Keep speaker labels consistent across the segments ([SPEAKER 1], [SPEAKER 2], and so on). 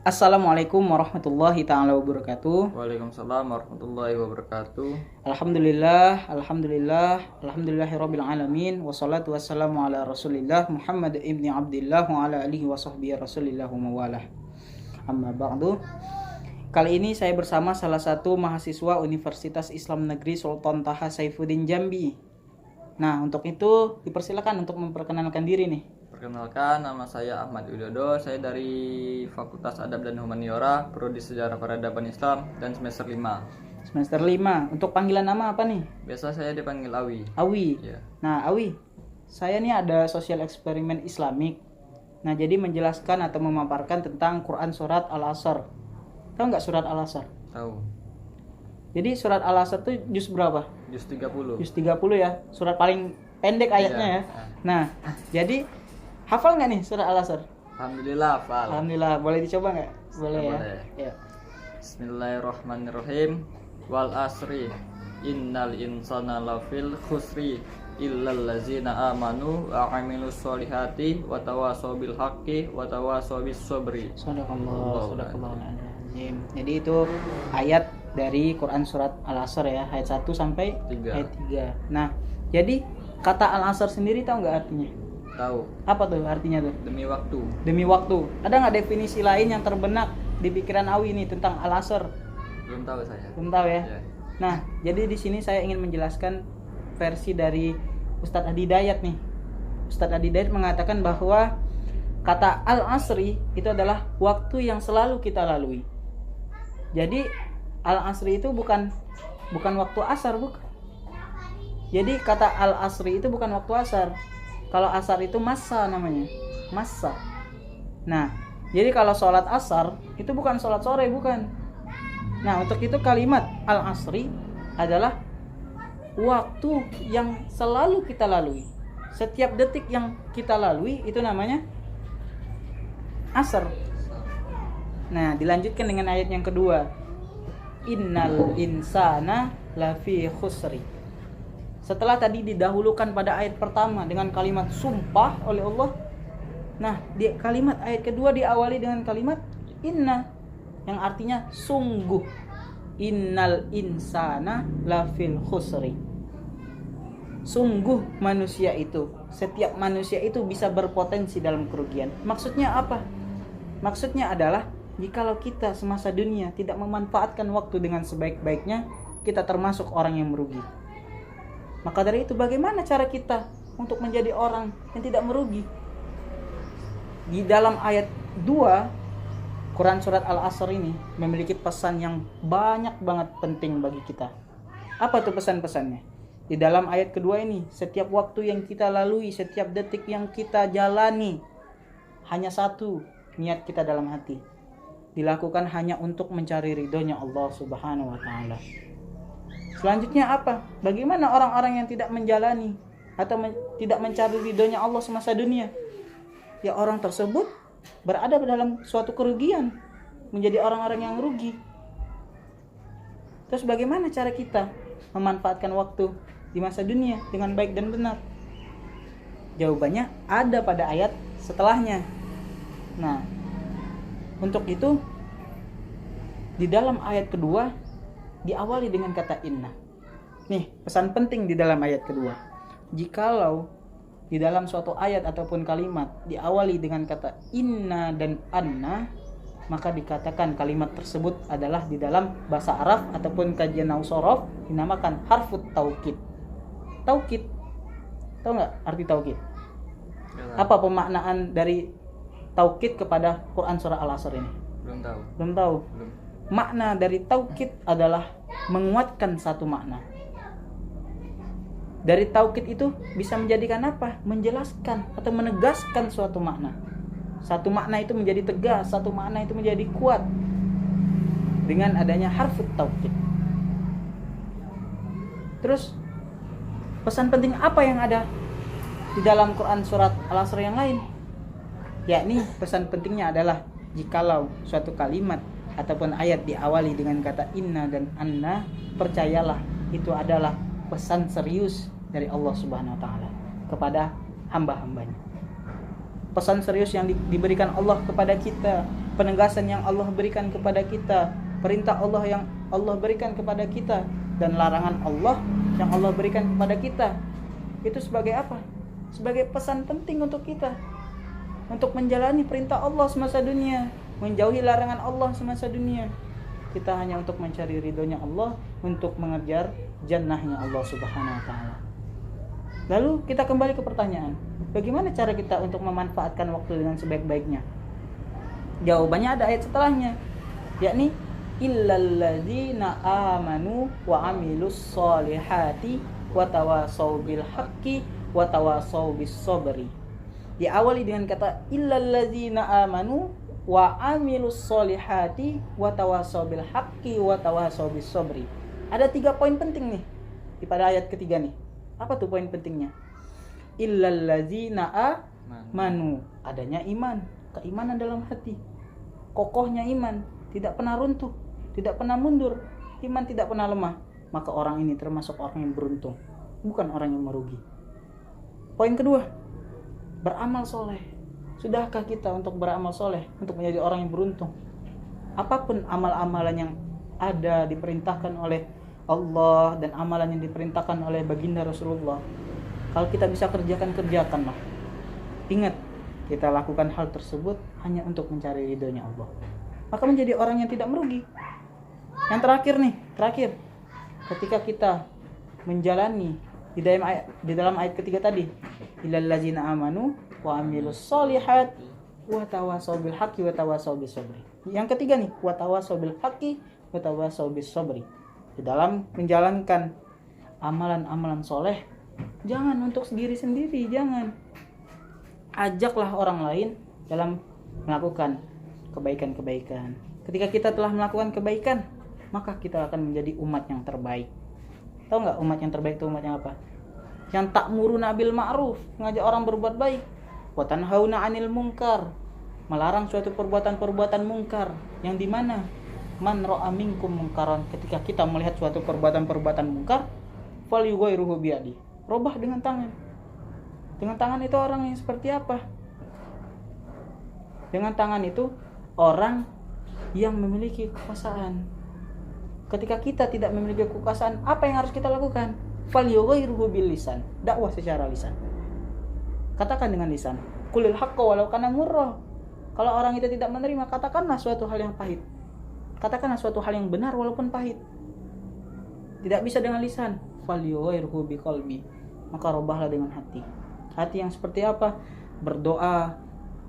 [SPEAKER 1] Assalamualaikum warahmatullahi ta'ala wabarakatuh.
[SPEAKER 2] Waalaikumsalam warahmatullahi wabarakatuh.
[SPEAKER 1] Alhamdulillahirabbil alamin. Wassalatu wassalamu ala Rasulillah Muhammad ibni Abdillah wa ala alihi wa sahbihi Rasulillah wa mawalah. Amma ba'du. Kali ini saya bersama salah satu mahasiswa Universitas Islam Negeri Sultan Taha Saifuddin Jambi. Nah, untuk itu dipersilakan untuk memperkenalkan diri nih.
[SPEAKER 2] Perkenalkan, nama saya Ahmad Widodo. Saya dari Fakultas Adab dan Humaniora, Prodi Sejarah Peradaban Islam, dan semester 5.
[SPEAKER 1] Semester 5. Untuk panggilan nama apa nih?
[SPEAKER 2] Biasa saya dipanggil Awi.
[SPEAKER 1] Awi.
[SPEAKER 2] Ya.
[SPEAKER 1] Nah, Awi, saya nih ada sosial eksperimen Islamik. Nah, jadi menjelaskan atau memaparkan tentang Quran surat Al-Asr. Tahu nggak surat Al-Asr?
[SPEAKER 2] Tahu.
[SPEAKER 1] Jadi surat Al-Asr itu juz berapa?
[SPEAKER 2] Juz 30.
[SPEAKER 1] Juz 30 ya. Surat paling pendek ayatnya ya. Nah, jadi hafal nggak nih surat Al-Asr?
[SPEAKER 2] Alhamdulillah, hafal.
[SPEAKER 1] Alhamdulillah. Boleh dicoba nggak? Boleh ya.
[SPEAKER 2] Boleh.
[SPEAKER 1] Ya.
[SPEAKER 2] Bismillahirrahmanirrahim. Wal asri innal insana lafil khusri illal ladzina amanu wa amilus solihati wa tawasaw bil haqqi wa tawasaw bis sabri.
[SPEAKER 1] Sadaqallahul azim. Jadi itu ayat dari Quran surat Al-Asr ya, ayat 1 sampai
[SPEAKER 2] 3.
[SPEAKER 1] ayat 3. Nah, jadi kata Al-Asr sendiri tahu nggak artinya?
[SPEAKER 2] Tahu.
[SPEAKER 1] Apa tuh artinya tuh?
[SPEAKER 2] Demi waktu.
[SPEAKER 1] Demi waktu. Ada nggak definisi lain yang terbenak di pikiran Awi ini tentang Al-Asr?
[SPEAKER 2] Belum tahu saya.
[SPEAKER 1] Belum tahu ya?
[SPEAKER 2] Ya.
[SPEAKER 1] Nah, jadi di sini saya ingin menjelaskan versi dari Ustadz Adi Dayat nih. Ustadz Adi Dayat mengatakan bahwa kata Al-Asri itu adalah waktu yang selalu kita lalui. Jadi Al-Asri itu bukan waktu asar, bukan. Jadi kata Al-Asri itu bukan waktu asar. Kalau asar itu masa namanya, masa. Nah, jadi kalau sholat asar itu bukan sholat sore, bukan. Nah, untuk itu kalimat Al-Asri adalah waktu yang selalu kita lalui. Setiap detik yang kita lalui itu namanya asar. Nah, dilanjutkan dengan ayat yang kedua. Innal insana lafi khusri. Setelah tadi didahulukan pada ayat pertama dengan kalimat sumpah oleh Allah. Nah, di kalimat ayat kedua diawali dengan kalimat inna yang artinya sungguh. Innal insana lafil khusri. Sungguh manusia itu, setiap manusia itu bisa berpotensi dalam kerugian. Maksudnya apa? Maksudnya adalah jikalau kita semasa dunia tidak memanfaatkan waktu dengan sebaik-baiknya, kita termasuk orang yang merugi. Maka dari itu bagaimana cara kita untuk menjadi orang yang tidak merugi? Di dalam ayat 2 Quran surat Al-Asr ini memiliki pesan yang banyak banget penting bagi kita. Apa tuh pesan-pesannya? Di dalam ayat kedua ini, setiap waktu yang kita lalui, setiap detik yang kita jalani, hanya satu niat kita dalam hati. Dilakukan hanya untuk mencari ridhonya Allah Subhanahu wa taala. Selanjutnya apa? Bagaimana orang-orang yang tidak menjalani atau tidak mencari ridhonya Allah semasa dunia? Ya, orang tersebut berada dalam suatu kerugian, menjadi orang-orang yang rugi. Terus bagaimana cara kita memanfaatkan waktu di masa dunia dengan baik dan benar? Jawabannya ada pada ayat setelahnya. Nah, untuk itu di dalam ayat kedua diawali dengan kata inna. Nih, pesan penting di dalam ayat kedua. Jikalau di dalam suatu ayat ataupun kalimat diawali dengan kata inna dan anna, maka dikatakan kalimat tersebut adalah di dalam bahasa Arab ataupun kajian Nausorof dinamakan harfut taukid. Taukid. Tahu nggak arti taukid? Apa pemaknaan dari taukid kepada Quran surah Al-Asr ini?
[SPEAKER 2] Belum tahu.
[SPEAKER 1] Belum tahu.
[SPEAKER 2] Belum.
[SPEAKER 1] Makna dari taukid adalah menguatkan satu makna. Dari taukid itu bisa menjadikan apa? Menjelaskan atau menegaskan suatu makna. Satu makna itu menjadi tegas, satu makna itu menjadi kuat dengan adanya harfut taukid. Terus pesan penting apa yang ada di dalam Quran surat Al-Asr yang lain? Yakni pesan pentingnya adalah jikalau suatu kalimat ataupun ayat diawali dengan kata inna dan anna, percayalah itu adalah pesan serius dari Allah Subhanahu wa taala kepada hamba-hambanya. Pesan serius yang diberikan Allah kepada kita penegasan yang Allah berikan kepada kita, perintah Allah yang Allah berikan kepada kita, dan larangan Allah yang Allah berikan kepada kita. Itu sebagai apa? Sebagai pesan penting untuk kita, untuk menjalani perintah Allah semasa dunia, menjauhi larangan Allah semasa dunia. Kita hanya untuk mencari ridhonya Allah, untuk mengejar jannahnya Allah Subhanahu wa ta'ala. Lalu kita kembali ke pertanyaan, bagaimana cara kita untuk memanfaatkan waktu dengan sebaik-baiknya? Jawabannya ada ayat setelahnya, yakni illalladzina amanu wa amilus solihati wa tawasau bil haqqi wa tawasau bis sabri. Diawali dengan kata illalladzina amanu wa amilus solihati wa tawasau bil haqqi wa tawasau bis sabri. Ada 3 poin penting nih di pada ayat ketiga nih. Apa tuh poin pentingnya? Illalladzina amanu, adanya iman, keimanan dalam hati, kokohnya iman, tidak pernah runtuh, tidak pernah mundur, iman tidak pernah lemah. Maka orang ini termasuk orang yang beruntung, bukan orang yang merugi. Poin kedua, beramal soleh. Sudahkah kita untuk beramal soleh, untuk menjadi orang yang beruntung? Apapun amal-amalan yang ada diperintahkan oleh Allah dan amalan yang diperintahkan oleh baginda Rasulullah, kalau kita bisa kerjakanlah. Ingat, kita lakukan hal tersebut hanya untuk mencari ridhonya Allah, maka menjadi orang yang tidak merugi. Yang terakhir, ketika kita menjalani di dalam ayat ketiga tadi, illallazina amanu wa amilus solihat wa tawasau bil haqqi wa tawasau bis sabri. Yang ketiga nih, wa tawasau bil haqqi wa tawasau bis sabri. Di dalam menjalankan amalan-amalan soleh, jangan untuk sendiri-sendiri, jangan. Ajaklah orang lain dalam melakukan kebaikan-kebaikan. Ketika kita telah melakukan kebaikan, maka kita akan menjadi umat yang terbaik. Tahu nggak umat yang terbaik itu umatnya apa? Yang ta'muruna bil ma'ruf, mengajak orang berbuat baik, wa tanhauna 'anil munkar, melarang suatu perbuatan-perbuatan mungkar, yang di mana man ra'a minkum munkaran, ketika kita melihat suatu perbuatan-perbuatan mungkar, falyughayyirhu biyadi, rubah dengan tangan. Dengan tangan itu orang yang seperti apa? Dengan tangan itu orang yang memiliki kekuasaan. Ketika kita tidak memiliki kekuasaan, apa yang harus kita lakukan? Falyughayyirhu bil lisan, dakwah secara lisan. Katakan dengan lisan, qulil haqqa walau kana murra. Kalau orang itu tidak menerima, katakanlah suatu hal yang pahit. Katakanlah suatu hal yang benar walaupun pahit. Tidak bisa dengan lisan, falyughayyirhu biqalbi, maka rubahlah dengan hati. Hati yang seperti apa? Berdoa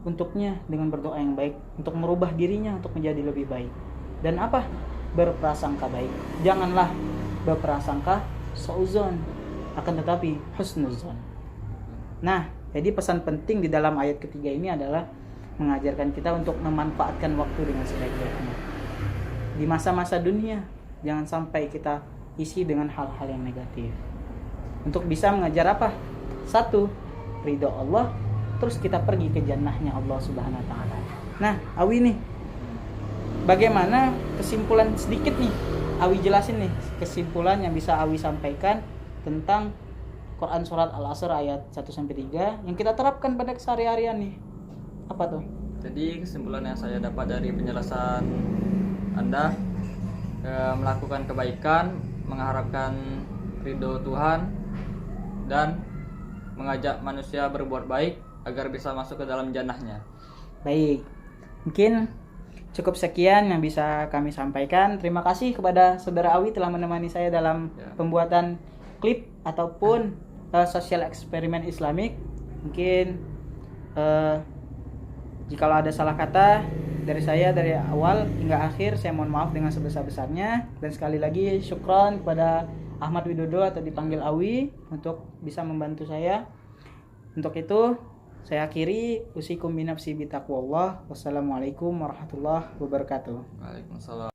[SPEAKER 1] untuknya dengan berdoa yang baik, untuk merubah dirinya untuk menjadi lebih baik. Dan apa? Berprasangka baik. Janganlah berprasangka suudzon, akan tetapi husnuzon. Nah, jadi pesan penting di dalam ayat ketiga ini adalah mengajarkan kita untuk memanfaatkan waktu dengan sebaik-baiknya. Di masa-masa dunia, jangan sampai kita isi dengan hal-hal yang negatif. Untuk bisa mengajar apa? 1, ridho Allah, terus kita pergi ke jannahnya Allah Subhanahu wa ta'ala. Nah, Awi nih, bagaimana kesimpulan sedikit nih? Awi jelasin nih kesimpulan yang bisa Awi sampaikan tentang Quran surat Al-Asr ayat 1-3 yang kita terapkan pada keseharian nih. Apa tuh?
[SPEAKER 2] Jadi kesimpulan yang saya dapat dari penjelasan Anda, melakukan kebaikan, mengharapkan ridho Tuhan, dan mengajak manusia berbuat baik agar bisa masuk ke dalam jannahnya.
[SPEAKER 1] Baik, mungkin cukup sekian yang bisa kami sampaikan. Terima kasih kepada Saudara Awi telah menemani saya dalam pembuatan klip ataupun sosial eksperimen Islamik. Mungkin jikalau ada salah kata dari saya dari awal hingga akhir, saya mohon maaf dengan sebesar-besarnya. Dan sekali lagi syukron kepada Ahmad Widodo atau dipanggil Awi untuk bisa membantu saya. Untuk itu saya akhiri, usikum binafsi bitaqwallah. Wassalamualaikum warahmatullahi wabarakatuh.
[SPEAKER 2] Waalaikumsalam.